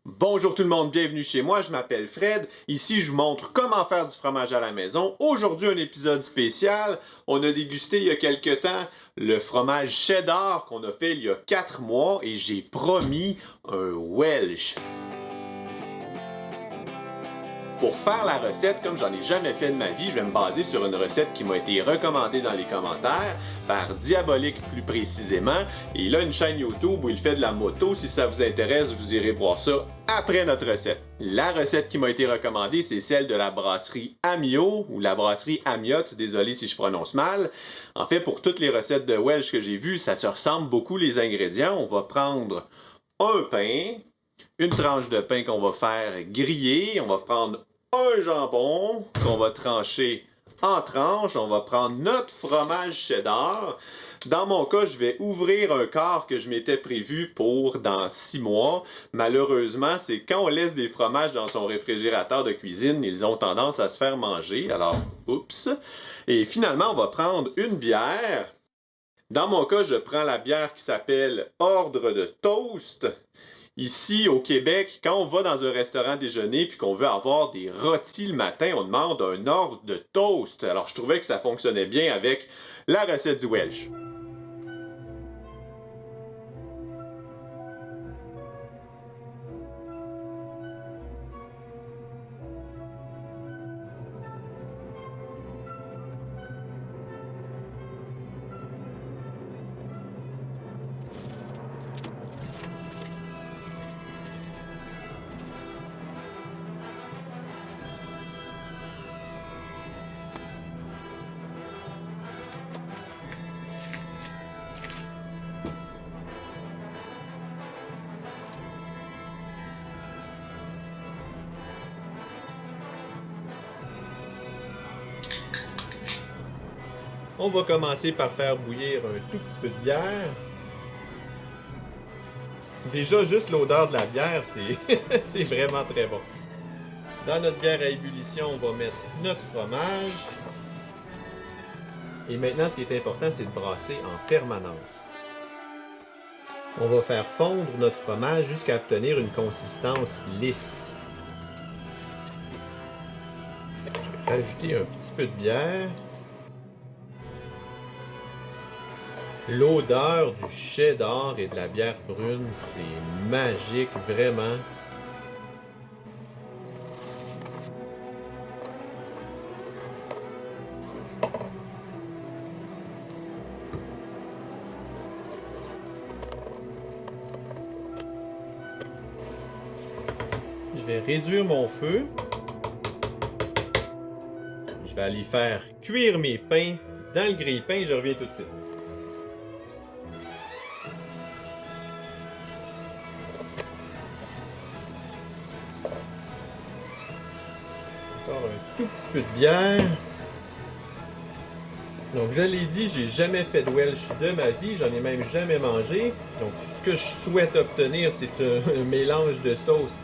Bonjour tout le monde, bienvenue chez moi, je m'appelle Fred. Ici, je vous montre comment faire du fromage à la maison. Aujourd'hui, un épisode spécial. On a dégusté il y a quelques temps le fromage cheddar qu'on a fait il y a 4 mois et j'ai promis un Welsh. Pour faire la recette, comme j'en ai jamais fait de ma vie, je vais me baser sur une recette qui m'a été recommandée dans les commentaires par Diabolique plus précisément. Et il a une chaîne YouTube où il fait de la moto. Si ça vous intéresse, vous irez voir ça après notre recette. La recette qui m'a été recommandée, c'est celle de la brasserie Amio ou la brasserie Amiotte, désolé si je prononce mal. En fait, pour toutes les recettes de Welsh que j'ai vues, ça se ressemble beaucoup les ingrédients. On va prendre un pain, une tranche de pain qu'on va faire griller, on va prendre un jambon qu'on va trancher en tranches, on va prendre notre fromage cheddar. Dans mon cas, je vais ouvrir un quart que je m'étais prévu pour dans 6 mois. Malheureusement, c'est quand on laisse des fromages dans son réfrigérateur de cuisine, ils ont tendance à se faire manger. Alors, oups. Et finalement, on va prendre une bière. Dans mon cas, je prends la bière qui s'appelle Ordre de Toast. Ici, au Québec, quand on va dans un restaurant déjeuner puis qu'on veut avoir des rôtis le matin, on demande un ordre de toast. Alors, je trouvais que ça fonctionnait bien avec la recette du Welsh. On va commencer par faire bouillir un tout petit peu de bière. Déjà, juste l'odeur de la bière, c'est vraiment très bon. Dans notre bière à ébullition, on va mettre notre fromage. Et maintenant, ce qui est important, c'est de brasser en permanence. On va faire fondre notre fromage jusqu'à obtenir une consistance lisse. Je vais rajouter un petit peu de bière. L'odeur du cheddar et de la bière brune, c'est magique, vraiment. Je vais réduire mon feu. Je vais aller faire cuire mes pains dans le grille-pain. Je reviens tout de suite. Encore un tout petit peu de bière. Donc, je l'ai dit, j'ai jamais fait de Welsh de ma vie, j'en ai même jamais mangé. Donc, ce que je souhaite obtenir, c'est un mélange de sauce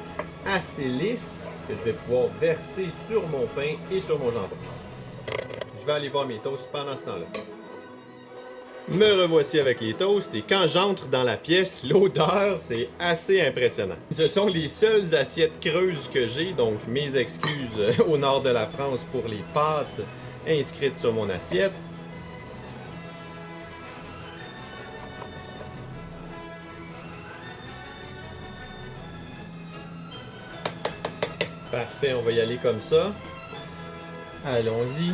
assez lisse que je vais pouvoir verser sur mon pain et sur mon jambon. Je vais aller voir mes toasts pendant ce temps-là. Me revoici avec les toasts et quand j'entre dans la pièce, l'odeur, c'est assez impressionnant. Ce sont les seules assiettes creuses que j'ai, donc mes excuses au nord de la France pour les pâtes inscrites sur mon assiette. Parfait, on va y aller comme ça. Allons-y.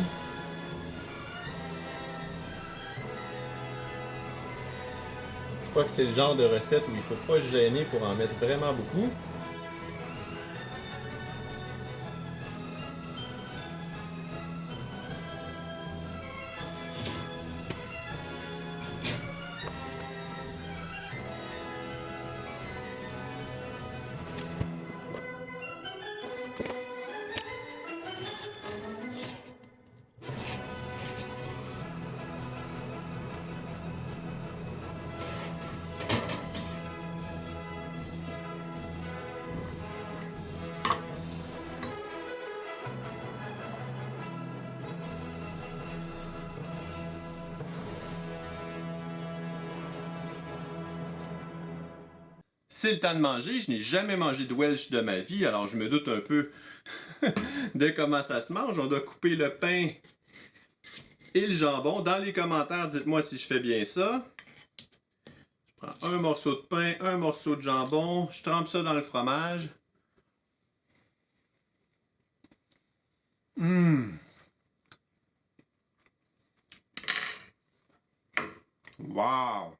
Je crois que c'est le genre de recette où il ne faut pas se gêner pour en mettre vraiment beaucoup. c'est le temps de manger. Je n'ai jamais mangé de Welsh de ma vie, alors je me doute un peu de comment ça se mange. On doit couper le pain et le jambon. Dans les commentaires, dites-moi si je fais bien ça. Je prends un morceau de pain, un morceau de jambon, je trempe ça dans le fromage. Wow!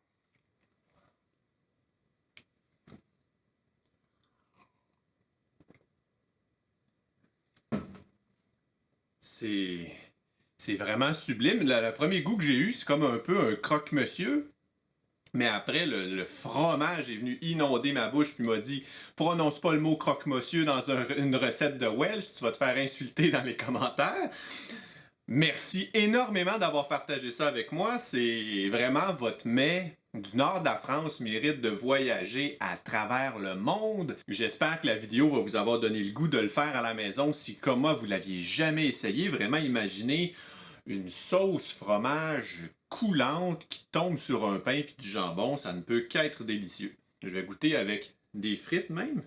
C'est vraiment sublime. Le premier goût que j'ai eu, c'est comme un peu un croque-monsieur. Mais après, le fromage est venu inonder ma bouche puis m'a dit « Prononce pas le mot croque-monsieur dans une recette de Welsh, tu vas te faire insulter dans les commentaires. » Merci énormément d'avoir partagé ça avec moi. C'est vraiment votre mets du nord de la France mérite de voyager à travers le monde. J'espère que la vidéo va vous avoir donné le goût de le faire à la maison si, comme moi, vous l'aviez jamais essayé. Vraiment, imaginez une sauce fromage coulante qui tombe sur un pain puis du jambon. Ça ne peut qu'être délicieux. Je vais goûter avec des frites même.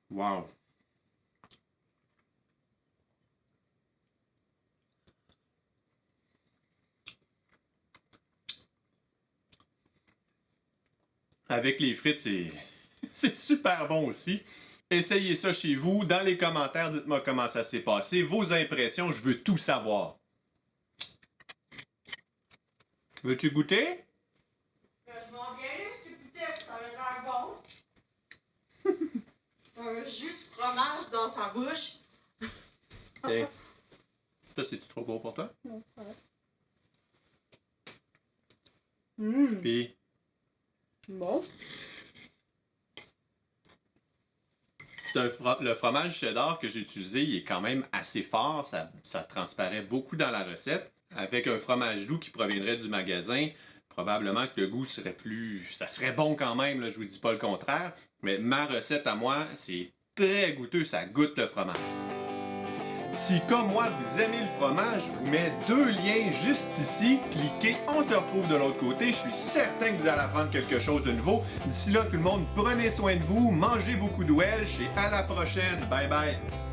Wow! Avec les frites, c'est super bon aussi. Essayez ça chez vous. Dans les commentaires, dites-moi comment ça s'est passé. Vos impressions, je veux tout savoir. Veux-tu goûter? Je m'en viens là, je t'ai goûté, ça avait l'air bon. Un jus de fromage dans sa bouche. Tiens. Ça, c'est-tu trop gros pour toi? Non, ça va. Puis, Bon. le fromage cheddar que j'ai utilisé, il est quand même assez fort. Ça transparaît beaucoup dans la recette. Avec un fromage doux qui proviendrait du magasin, probablement que le goût serait plus... Ça serait bon quand même, là, je vous dis pas le contraire. Mais ma recette à moi, c'est très goûteux, ça goûte le fromage. Si, comme moi, vous aimez le fromage, je vous mets 2 liens juste ici. Cliquez, on se retrouve de l'autre côté. Je suis certain que vous allez apprendre quelque chose de nouveau. D'ici là, tout le monde, prenez soin de vous, mangez beaucoup de Welsh et à la prochaine. Bye bye!